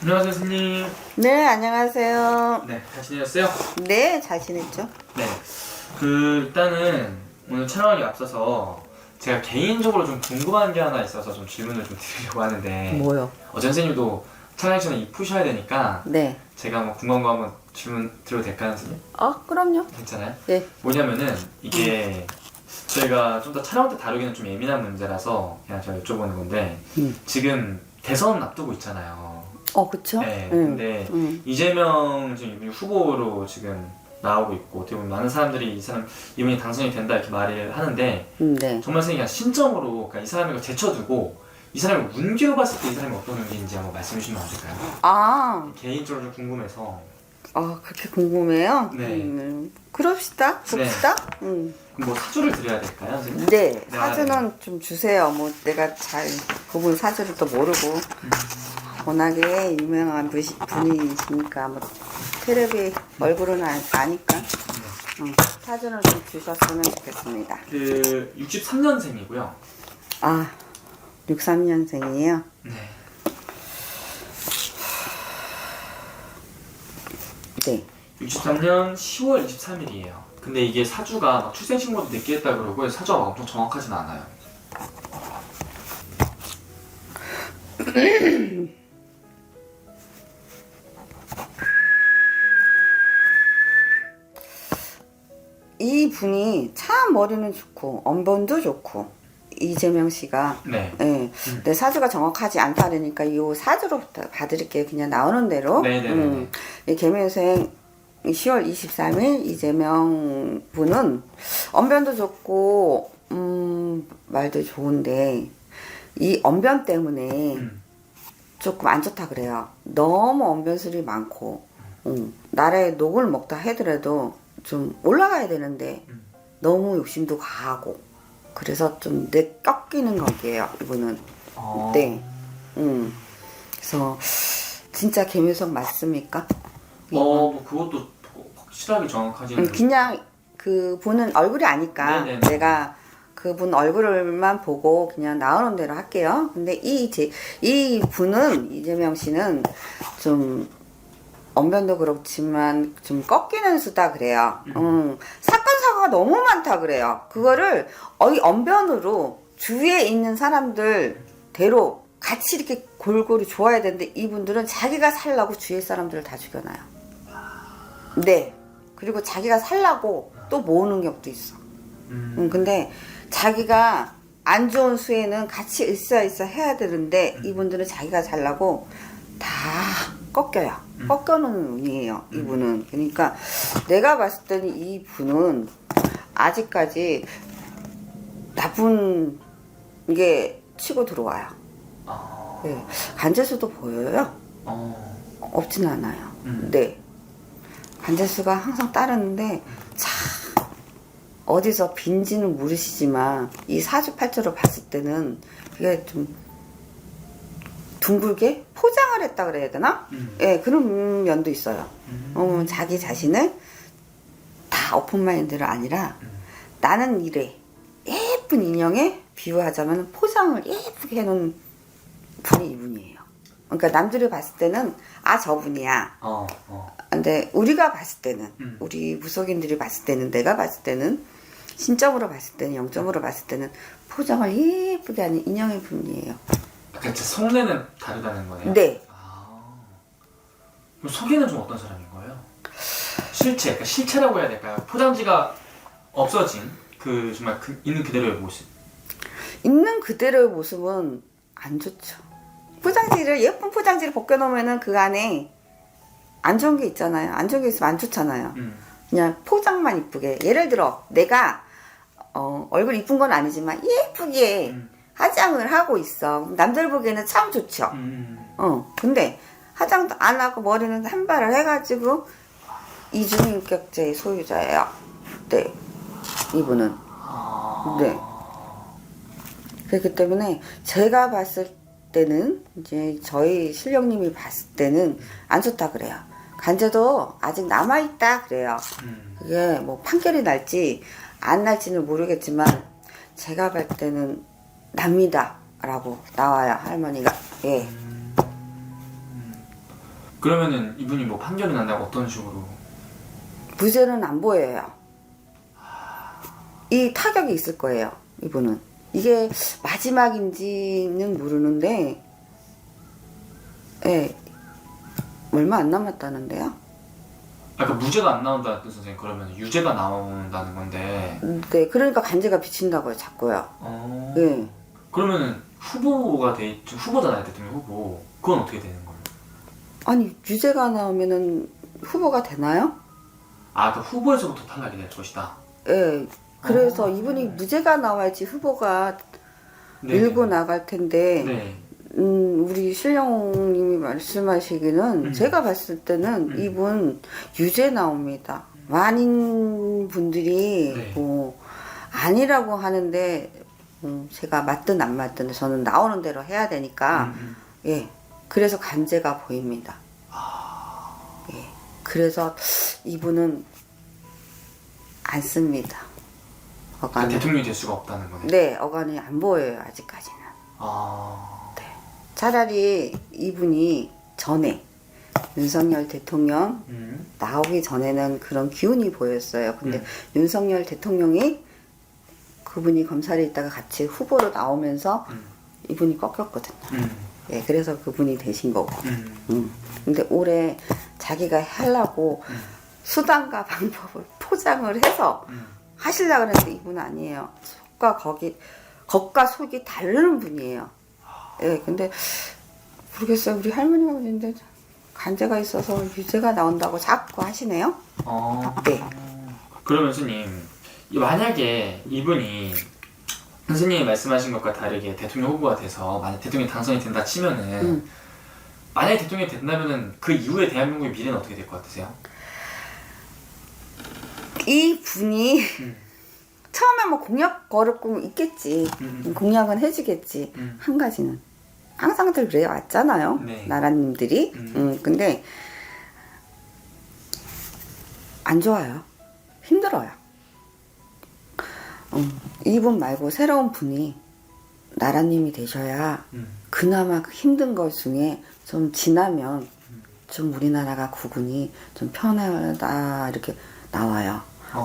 안녕하세요, 선생님. 네, 안녕하세요. 네, 잘 지내셨어요? 네, 잘 지냈죠? 네. 일단은 오늘 촬영하기 앞서서 제가 개인적으로 좀 궁금한 게 하나 있어서 좀 질문을 좀 드리려고 하는데. 뭐요? 어제 선생님도 촬영하기 전에 입 푸셔야 되니까. 네. 제가 한번 궁금한 거 한번 질문 드려도 될까요, 선생님? 그럼요. 괜찮아요? 네. 뭐냐면은 이게 저희가 좀 더 촬영 때 다루기는 좀 예민한 문제라서 그냥 제가 여쭤보는 건데 지금 대선 앞두고 있잖아요. 그쵸? 네, 근데 이재명 지금 후보로 지금 나오고 있고 어떻게 보면 많은 사람들이 이분이 당선이 된다 이렇게 말을 하는데 네. 정말 선생님이 그냥 신점으로 그러니까 이 사람을 제쳐두고 이 사람을 운기로 봤을 때 이 사람이 어떤 운기인지 한번 말씀해 주시면 안 될까요? 개인적으로 좀 궁금해서. 그렇게 궁금해요? 네. 그럽시다. 봅시다. 그럼 뭐 사주를 드려야 될까요, 선생님? 네, 사주는 좀 주세요. 뭐 내가 잘 그분 사주를 또 모르고 워낙에 유명한 분이시니까 뭐 텔레비 얼굴은 아니까 사주는 좀 주셨으면 좋겠습니다. 63년생이고요. 63년생이에요? 네. 네. 63년 10월 23일이에요. 근데 이게 사주가 막 출생신고도 늦게 했다 그러고 사주가 막 엄청 정확하진 않아요. 이 분이 참 머리는 좋고 언변도 좋고 이재명 씨가 네. 내 사주가 정확하지 않다니까 이 사주로 봐드릴게요. 그냥 나오는 대로. 네네네. 개묘생 10월 23일 이재명 분은 언변도 좋고 말도 좋은데 이 언변 때문에 조금 안 좋다 그래요. 너무 언변술이 많고 나라에 녹을 먹다 하더라도 좀 올라가야 되는데 너무 욕심도 과하고 그래서 좀 꺾이는 관계예요, 이분은. 네. 그래서 진짜 개묘성 맞습니까? 뭐 그것도 확실하게 정확하지는. 그냥 그 분은 얼굴이 아니까 네네네. 내가 그분 얼굴만 보고 그냥 나오는 대로 할게요. 근데 이 분은 이재명 씨는 좀 언변도 그렇지만 좀 꺾이는 수다 그래요. 사건 사고가 너무 많다 그래요. 그거를 이 언변으로 주위에 있는 사람들대로 같이 이렇게 골고루 좋아야 되는데 이분들은 자기가 살라고 주위의 사람들을 다 죽여놔요. 네. 그리고 자기가 살라고 또 모으는 경우도 있어. 근데 자기가 안 좋은 수에는 같이 으쌰으쌰 해야 되는데 이분들은 자기가 살라고 다 꺾여요. 꺾여놓은 운이에요, 이분은. 그러니까 내가 봤을 때는 이 분은 아직까지 나쁜 게 치고 들어와요. 네. 간재수도 보여요. 없진 않아요. 네. 간재수가 항상 따르는데 참 어디서 빈지는 모르시지만 이 사주팔자로 봤을 때는 그게 좀 둥글게 포장을 했다 그래야 되나? 예, 그런 면도 있어요. 자기 자신을 다 오픈마인드가 아니라 나는 이래. 예쁜 인형에 비유하자면 포장을 예쁘게 해놓은 분이 이분이에요. 그러니까 남들이 봤을 때는 저분이야. 근데 우리가 봤을 때는 우리 무속인들이 봤을 때는 내가 봤을 때는 신점으로 봤을 때는 영점으로 봤을 때는 포장을 예쁘게 하는 인형의 분이에요. 그러니까 속내는 다르다는 거네요? 네. 그럼 속에는 좀 어떤 사람인 거예요? 그러니까 실체라고 해야 될까요? 포장지가 없어진 정말 있는 그대로의 모습. 있는 그대로의 모습은 안 좋죠. 예쁜 포장지를 벗겨놓으면은 그 안에 안 좋은 게 있잖아요. 안 좋은 게 있으면 안 좋잖아요. 그냥 포장만 이쁘게. 예를 들어 내가 얼굴 이쁜 건 아니지만 예쁘게 화장을 하고 있어. 남들 보기에는 참 좋죠. 근데 화장도 안 하고 머리는 한발을 해가지고 이중인격자의 소유자예요. 네. 이분은. 네. 그렇기 때문에 제가 봤을 때는 이제 저희 실령님이 봤을 때는 안 좋다 그래요. 간제도 아직 남아있다 그래요. 그게 뭐 판결이 날지 안 날지는 모르겠지만 제가 볼 때는 납니다 라고 나와요, 할머니가. 예. 그러면은 이분이 뭐 판결이 난다고 어떤 식으로? 무죄는 안 보여요. 이 타격이 있을 거예요. 이분은. 이게 마지막인지는 모르는데, 예, 얼마 안 남았다는데요. 아까 무죄가 안 나온다는 뜻은 선생님 그러면 유죄가 나온다는 건데. 네, 그러니까 간제가 비친다고요, 자꾸요. 네. 그러면은 후보가 후보잖아요, 대통령 후보. 그건 어떻게 되는 거예요? 아니, 유죄가 나오면은 후보가 되나요? 아, 그 후보에서부터 탈락이 될 것이다. 예. 그래서 이분이 무죄가 나와야지 후보가 네. 밀고 나갈 텐데, 네. 우리 신령님이 말씀하시기는 제가 봤을 때는 이분 유죄 나옵니다. 많은 분들이 네. 뭐 아니라고 하는데 제가 맞든 안 맞든 저는 나오는 대로 해야 되니까 예, 그래서 간제가 보입니다. 예, 그래서 이분은 안 씁니다. 어간을. 대통령이 될 수가 없다는 거네. 네, 어간이 안 보여요 아직까지는. 네. 차라리 이분이 전에 윤석열 대통령 나오기 전에는 그런 기운이 보였어요. 근데 윤석열 대통령이 그분이 검찰에 있다가 같이 후보로 나오면서 이분이 꺾였거든요. 예, 그래서 그분이 되신 거고. 근데 올해 자기가 하려고 수단과 방법을 포장을 해서 하시려고 그랬는데 이분은 아니에요. 겉과 속이 다른 분이에요. 예, 근데 모르겠어요. 우리 할머니가 그랬는데 간제가 있어서 유죄가 나온다고 자꾸 하시네요. 네. 그러면 스님, 만약에 이분이 선생님이 말씀하신 것과 다르게 대통령 후보가 돼서 만약 대통령이 당선이 된다 치면은 만약에 대통령이 된다면은 그 이후에 대한민국의 미래는 어떻게 될 것 같으세요? 이 분이 처음에 뭐 공약 걸을 거 있겠지. 공약은 해주겠지. 한 가지는 항상들 그래 왔잖아요. 네. 나라님들이. 근데 안 좋아요. 힘들어요. 이분 말고 새로운 분이 나라님이 되셔야 그나마 그 힘든 것 중에 좀 지나면 좀 우리나라가 국군이 좀 편하다 이렇게 나와요.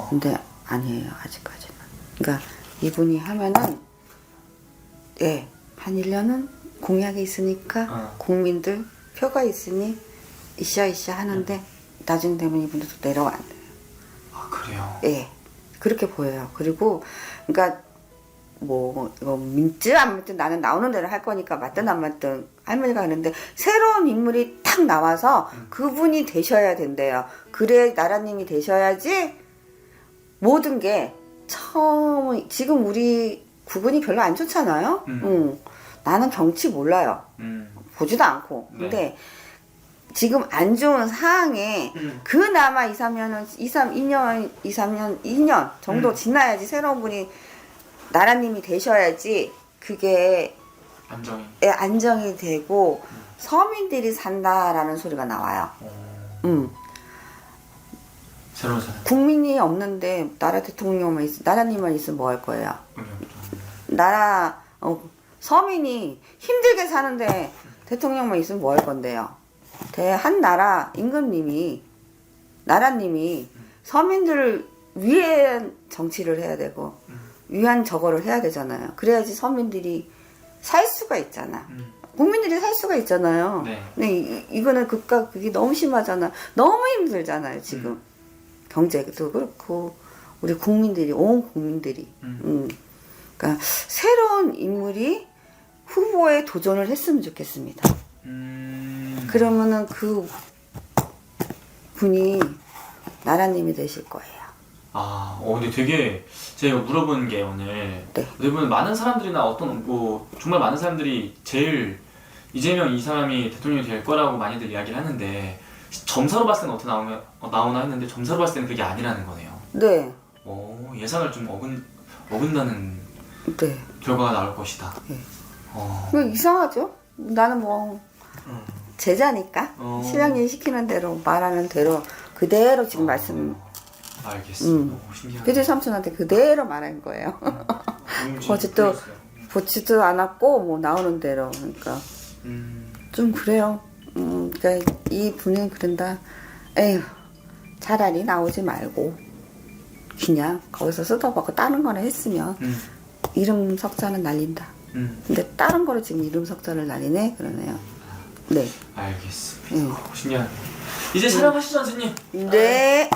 근데 아니에요 아직까지는. 그러니까 이분이 하면은 예, 한 1년은 공약이 있으니까 국민들 표가 있으니 이샤 하는데 나중 되면 이분도 또 내려간대요. 아, 그래요? 예, 그렇게 보여요. 그리고 그러니까 뭐 이거 믿지 안 믿든 나는 나오는 대로 할 거니까 맞든 안 맞든 할머니가 하는데 새로운 인물이 탁 나와서 그분이 되셔야 된대요. 그래 나라님이 되셔야지 모든 게 처음 지금 우리 국군이 별로 안 좋잖아요. 나는 정치 몰라요. 보지도 않고. 네. 근데 지금 안 좋은 상황에 그나마 2년 정도 지나야지 새로운 분이 나라님이 되셔야지 그게 안정이. 예, 안정이 되고 서민들이 산다라는 소리가 나와요. 새로운 사람. 국민이 없는데 나라 대통령만 나라님만 있으면 뭐 할 거예요? 서민이 힘들게 사는데 대통령만 있으면 뭐 할 건데요? 한 나라 임금님이 나라님이 서민들을 위한 정치를 해야 되고 위한 저거를 해야 되잖아요. 그래야지 서민들이 살 수가 있잖아. 국민들이 살 수가 있잖아요. 네. 근데 이거는 극과 극이 너무 심하잖아. 너무 힘들잖아요 지금. 경제도 그렇고 우리 국민들이 온 국민들이. 그러니까 새로운 인물이 후보에 도전을 했으면 좋겠습니다. 그러면은 그 분이 나라님이 되실 거예요. 근데 되게 제가 물어본 게 오늘 네. 대부분 많은 사람들이나 정말 많은 사람들이 제일 이재명 이 사람이 대통령이 될 거라고 많이들 이야기를 하는데 점사로 봤을 때는 어떻게 나오나 했는데 점사로 봤을 때는 그게 아니라는 거네요. 네. 예상을 좀 어긋나는 네. 결과가 나올 것이다. 네. 이상하죠? 나는 뭐 제자니까 신랑님 시키는 대로 말하는 대로 그대로 지금 말씀. 알겠습니다. 신기하네. 그제 삼촌한테 그대로 말한 거예요. 보지도 않았고 뭐 나오는 대로. 그러니까 좀 그래요. 그러니까 이 분은 그런다. 에휴, 차라리 나오지 말고 그냥 거기서 쓰다박고 다른 거나 했으면 이름 석자는 날린다. 근데 다른 거로 지금 이름 석자를 날리네 그러네요. 네. 알겠습니다. 신기하네. 이제 촬영하시죠, 선생님. 네.